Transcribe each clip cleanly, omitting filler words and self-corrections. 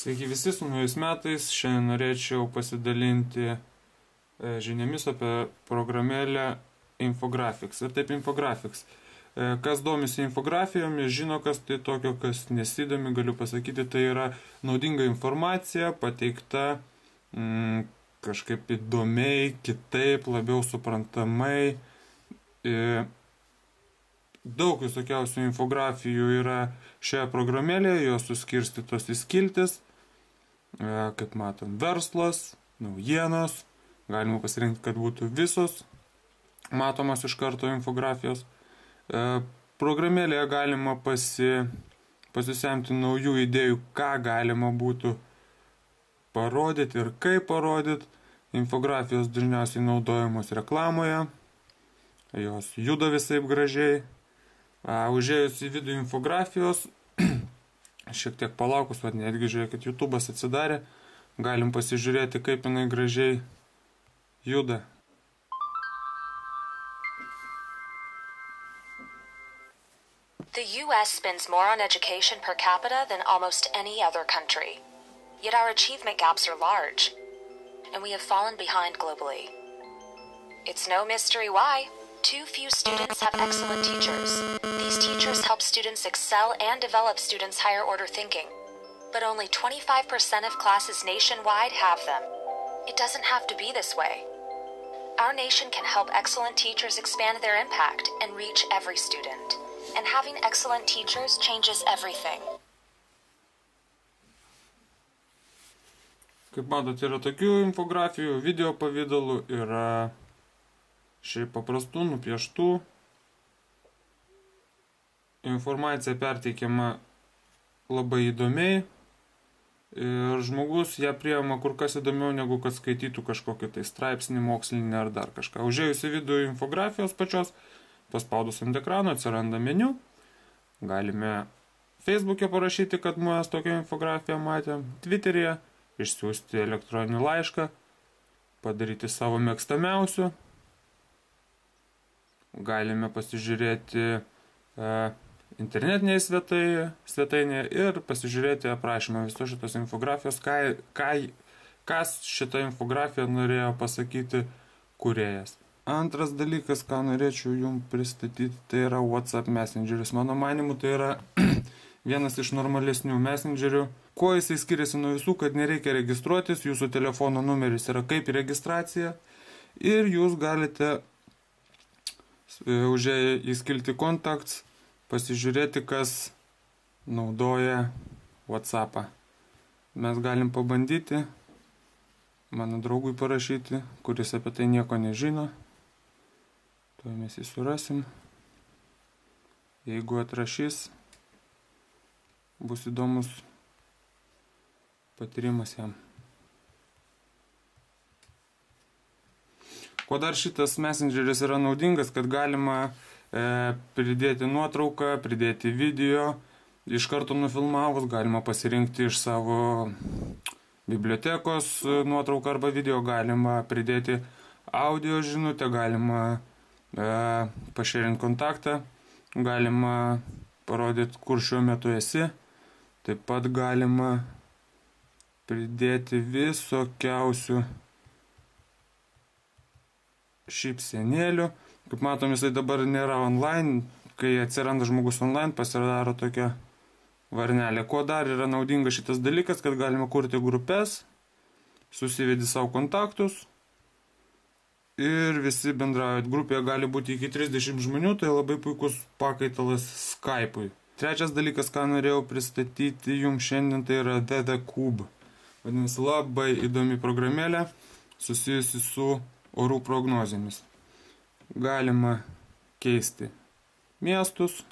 Sveiki visi, su naujais metais. Šiandien norėčiau pasidalinti žiniomis apie programėlę Infographics. Ir taip Infographics. Kas domisi infografijomis, žino, kas tai tokio, kas nesidomi, galiu pasakyti, tai yra naudinga informacija, pateikta kažkaip įdomiai, kitaip, labiau suprantamai. Daug visokiausių infografijų yra šioje programėlėje, jos suskirstytos į skiltis, kaip matom, verslas, naujienos, galima pasirinkti, kad būtų visos matomas iš karto infografijos. Programėlėje galima pasisemti naujų idėjų, ką galima būtų parodyti ir kaip parodyti. Infografijos dažniausiai naudojamos reklamoje, jos juda visai gražiai. Užėjus į vidų infografijos, šiek tiek palaukus, netgi žiūrėkit, YouTube'as atsidarė, galim pasižiūrėti, kaip jinai gražiai juda. The U.S. spends more on education per capita than almost any other country. Yet our achievement gaps are large, and we have fallen behind globally. It's no mystery why. Too few students have excellent teachers. These teachers help students excel and develop students' higher order thinking. But only 25% of classes nationwide have them. It doesn't have to be this way. Our nation can help excellent teachers expand their impact and reach every student. And having excellent teachers changes everything. Kaip matote, yra tokių infografijų, video pavydalų, yra šiaip paprastų, nupieštų. Informacija perteikiama labai įdomiai ir žmogus ją priima kur kas įdomiau, negu kad skaitytų kažkokį tai straipsnį, mokslinį ar dar kažką. Užėjus į vidų infografijos pačios, paspaudus ant ekrano atsiranda meniu. Galime Facebook'e parašyti, kad mes tokią infografiją matėm, Twitter'e išsiųsti elektroninį laišką, padaryti savo mėgstamiausių. Galime pasižiūrėti internetinėje svetainėje ir pasižiūrėti aprašymą visos šitos infografijos, kas šitą infografiją norėjo pasakyti kūrėjas. Antras dalykas, ką norėčiau jums pristatyti, tai yra WhatsApp Messengeris. Mano manimu, tai yra vienas iš normalesnių messengerių. Kuo jisai skiriasi nuo visų, kad nereikia registruotis, jūsų telefono numeris yra kaip registracija ir jūs galite užėję į skiltį Contacts pasižiūrėti, kas naudoja WhatsApp'ą. Mes galim pabandyti, mano draugui parašyti, kuris apie tai nieko nežino. Tuo mes jį surasim. Jeigu atrašys, bus įdomus patyrimas jam. Kuo dar šitas messengeris yra naudingas, kad galima pridėti nuotrauką, pridėti video, iš karto nufilmavus, galima pasirinkti iš savo bibliotekos nuotrauką arba video, galima pridėti audio žinutę, galima pašėrinti kontaktą, galima parodyti, kur šiuo metu esi, taip pat galima pridėti visokiausių šypsenėlių. Kaip matom, jisai dabar nėra online. Kai atsiranda žmogus online, pasidaro tokia varnelė. Kuo dar yra naudinga šitas dalykas, kad galima kurti grupės, susivedi savo kontaktus ir visi bendraujat. Grupėje gali būti iki 30 žmonių, tai labai puikus pakaitalas Skype'ui. Trečias dalykas, ką norėjau pristatyti jums šiandien, tai yra The Cube. Vadinasi, labai įdomi programėlė susijusi su orų prognozėmis. Galima keisti miestus.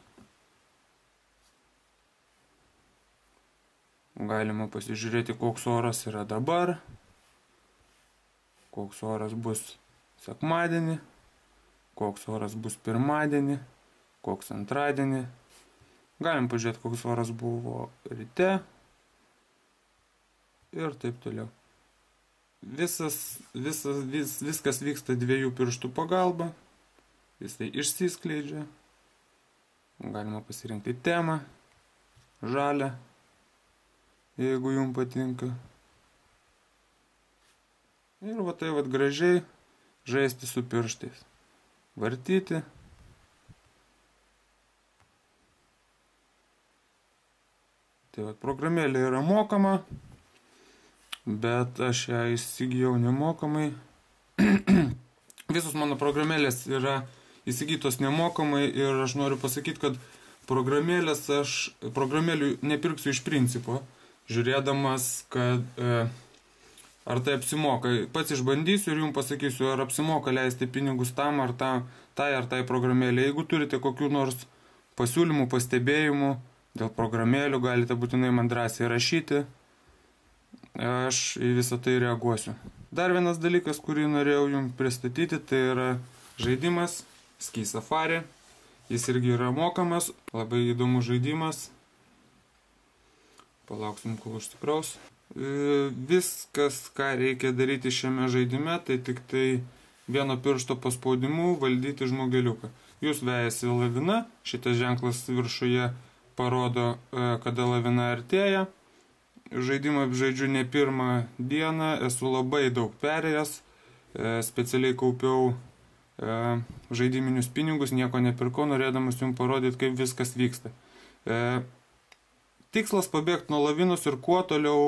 Galima pasižiūrėti, koks oras yra dabar. Koks oras bus sekmadienį. Koks oras bus pirmadienį. Koks antradienį. Galim pažiūrėti, koks oras buvo ryte. Ir taip toliau. Viskas vyksta dviejų pirštų pagalba. Jisai išsiskleidžia. Galima pasirinkti temą, žalią, jeigu jums patinka. Ir va tai va gražiai žaisti su pirštais. Vartyti. Tai va, programėlė yra mokama, bet aš ją įsigijau nemokamai. Visos mano programėlės yra įsigytos nemokamai ir aš noriu pasakyti, kad programėlių nepirksiu iš principo, žiūrėdamas, kad ar tai apsimoka. Pats išbandysiu ir jums pasakysiu, ar apsimoka leisti pinigus tam ar tai programėlė. Jeigu turite kokių nors pasiūlymų, pastebėjimų dėl programėlių, galite būtinai man drąsiai rašyti. Aš į visą tai reaguosiu. Dar vienas dalykas, kurį norėjau jums pristatyti, tai yra žaidimas Ski Safari. Jis irgi yra mokamas, labai įdomus žaidimas. Palauksim, kol užsikraus. Viskas, ką reikia daryti šiame žaidime, tai tik tai vieno piršto paspaudimu valdyti žmogeliuką. Jūs vejasi lavina, šitas ženklas viršuje parodo, kada lavina artėja. Žaidimą žaidžiu ne pirmą dieną, esu labai daug perėjęs, specialiai kaupiau žaidiminius pinigus, nieko nepirkau, norėdamas jums parodyti, kaip viskas vyksta. Tikslas pabėgti nuo lavinos ir kuo toliau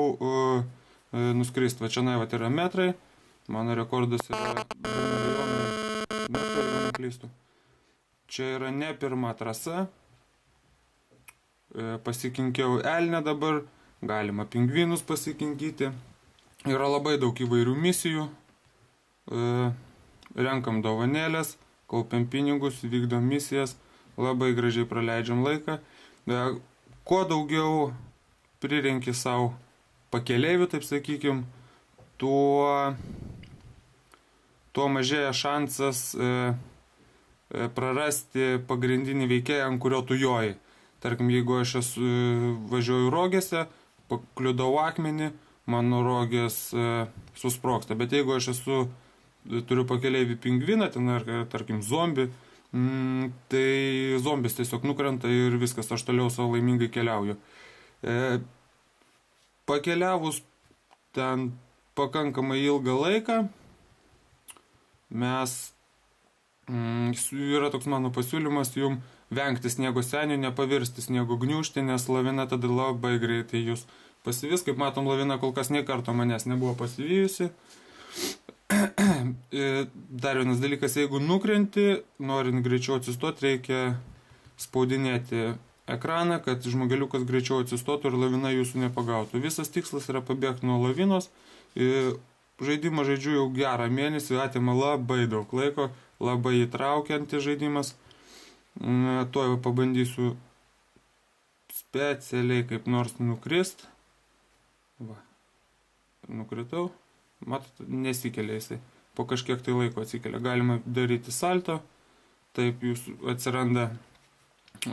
nuskristi. Va čia yra metrai, mano rekordas yra 2 milijonai metrų, jeigu neklystu. Čia yra ne pirma trasa, pasikinkiau elnę dabar, galima pingvinus pasikinkyti. Yra labai daug įvairių misijų. Renkam dovanėlės, kaupiam pinigus, vykdom misijas, labai gražiai praleidžiam laiką. Kuo daugiau prirenki savo pakeleivių, taip sakykim, tuo mažėja šansas prarasti pagrindinį veikėją, ant kurio tu joji. Tarkim, jeigu aš važiuoju rogėse, pakliudau akmenį, mano rogės susprogsta. Bet jeigu aš turiu pakeleivį pingviną, ten, tarkim, zombį, tai zombis tiesiog nukrenta ir viskas, aš toliau savo laimingai keliauju. Pakeliavus ten pakankamai ilgą laiką, yra toks mano pasiūlymas jums vengti sniego senių, nepavirsti sniego gniūžtį, nes lavina tada labai greitai jūs pasivis. Kaip matom, lavina kol kas nei karto manęs nebuvo pasivijusi. Dar vienas dalykas, jeigu nukrenti, norint greičiau atsistoti, reikia spaudinėti ekraną, kad žmogeliukas greičiau atsistotų ir lavina jūsų nepagautų. Visas tikslas yra pabėgti nuo lavinos. Žaidimą žaidžiu jau gerą mėnesį, atima labai daug laiko, labai įtraukiantis žaidimas. Tuoj pabandysiu specialiai kaip nors nukrist. Va, nukritau. Matot, nesikelia jisai. Po kažkiek tai laiko atsikelia. Galima daryti salto. Taip jūs atsiranda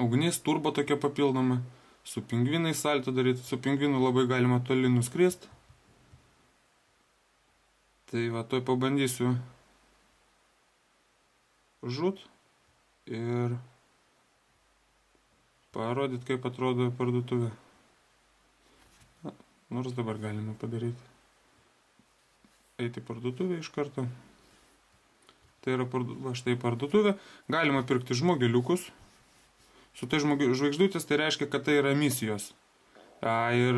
ugnis, turbo tokia papildoma. Su pingvinais salto daryti. Su pingvinu labai galima toli nuskrist. Tai va, tuoj pabandysiu žūt ir parodyti, kaip atrodo parduotuvė. Nors dabar galime padaryti. Eiti parduotuvę iš karto. Tai yra štai parduotuvė. Galima pirkti žmogeliukus. Su tai žvaigždutės tai reiškia, kad tai yra misijos. Ir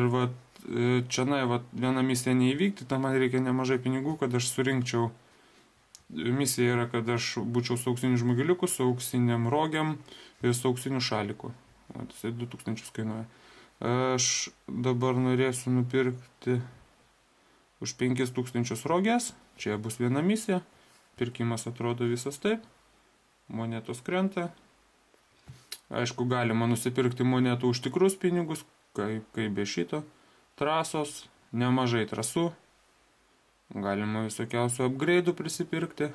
čia viena misija neįvykti, tam man reikia nemažai pinigų, kad aš surinkčiau. Misija yra, kad aš būčiau su auksiniu žmogeliuku, su auksiniam rogiam ir su auksiniu šaliku. Tai 2000 kainuoja. Aš dabar norėsiu nupirkti už 5000 rogės. Čia bus viena misija. Pirkimas atrodo visas taip. Monetos krenta. Aišku, galima nusipirkti monetų už tikrus pinigus, kaip be šito. Trasos, nemažai trasų. Galima visokiausių upgrade'ų prisipirkti.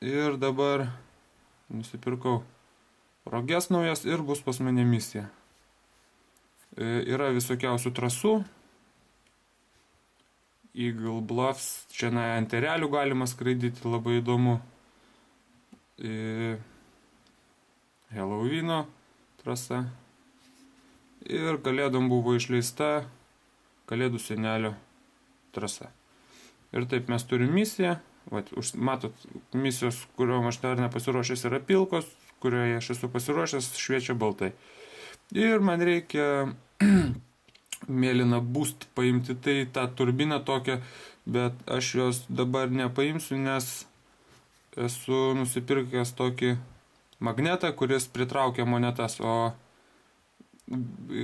Ir dabar nusipirkau rogės naujas ir bus pas mane misija. Yra visokiausių trasų. Eagle Bluffs, čia ant erelių galima skraidyti, labai įdomu. Halloweeno trasa. Ir kalėdom buvo išleista Kalėdų senelio trasa. Ir taip mes turim misiją. Vat, matot, misijos, kuriuom aš dar nepasiruošęs, yra pilkos, kurioje aš esu pasiruošęs, šviečia baltai. Ir man reikia mėlyną boost paimti, tai tą turbiną tokią, bet aš jos dabar nepaimsiu, nes esu nusipirkęs tokį magnetą, kuris pritraukia monetas, o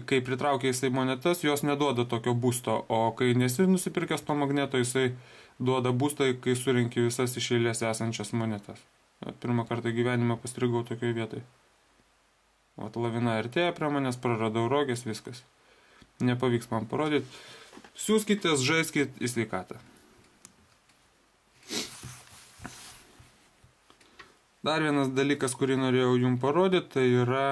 kai pritraukia jisai monetas, jos neduoda tokio būsto, o kai nesi nusipirkęs to magneto, jisai duoda būstą, kai surinki visas iš eilės esančias monetas. Pirmą kartą gyvenime pastrigau tokioje vietoje. O lavina artėja prie manęs, praradau rogės, viskas. Nepavyks man parodyti. Siūskitės, žaiskit į sveikatą. Dar vienas dalykas, kurį norėjau jums parodyti, tai yra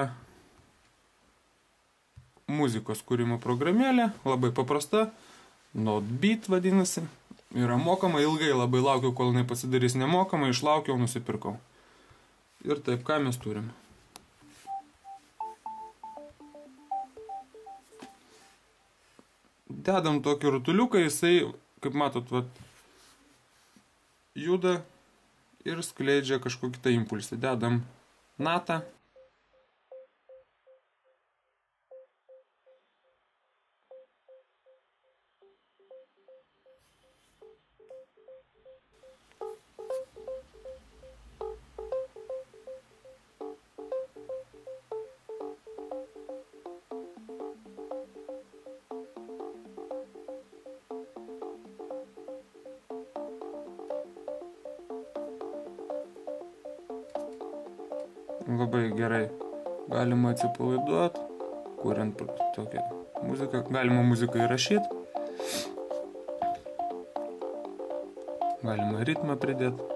muzikos kūrimo programėlė, labai paprasta, Notebeat vadinasi, yra mokama, ilgai labai laukiau, kol jinai pasidarys nemokama, išlaukiau, nusipirkau. Ir taip, ką mes turim? Dedam tokį rutuliuką, jisai, kaip matot, juda ir skleidžia kažkokį tą impulsą. Dedam natą. Labai gerai. Galima atsipalaiduoti, kuriant tokią muziką. Galima muziką įrašyti. Galima ritmą pridėti.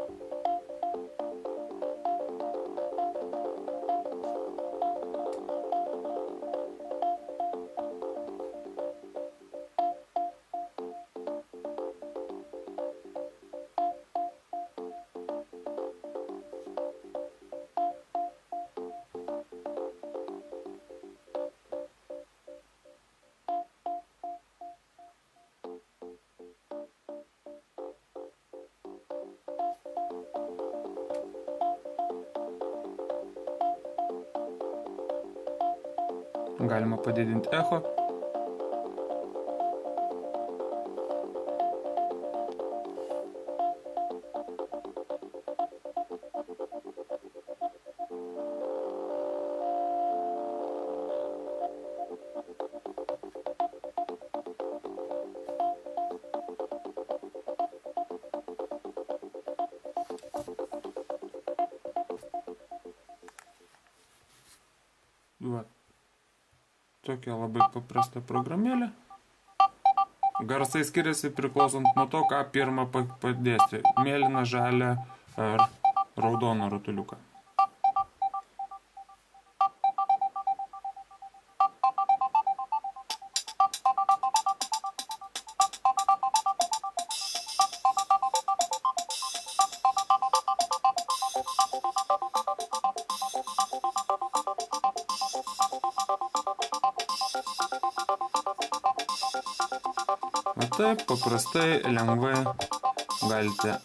Galima padidinti echo. Va. Tokia labai paprasta programėlė. Garsai skiriasi priklausant nuo to, ką pirmą padėsi. Mėlyną, žalią ar raudoną rutuliuką. Taip, paprastai, lengvai galite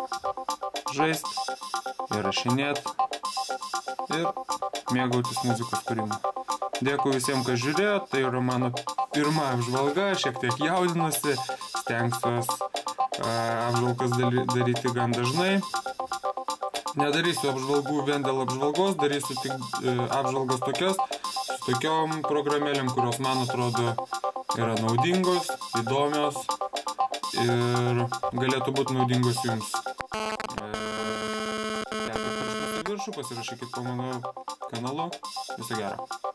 žaisti, įrašinėti ir mėgautis muzikos kūrimu. Dėkui visiems, kas žiūrėjo, tai yra mano pirma apžvalga, šiek tiek jaudinuosi, stengsiuos apžvalgas daryti gan dažnai. Nedarysiu apžvalgų vien dėl apžvalgos, darysiu tik apžvalgas tokias, su tokiom programėlėm, kurios man atrodo yra naudingos, įdomios ir galėtų būti naudingos jums. Kelkite pirštus į viršų, pasirašykit po mano kanalu. Viso gero.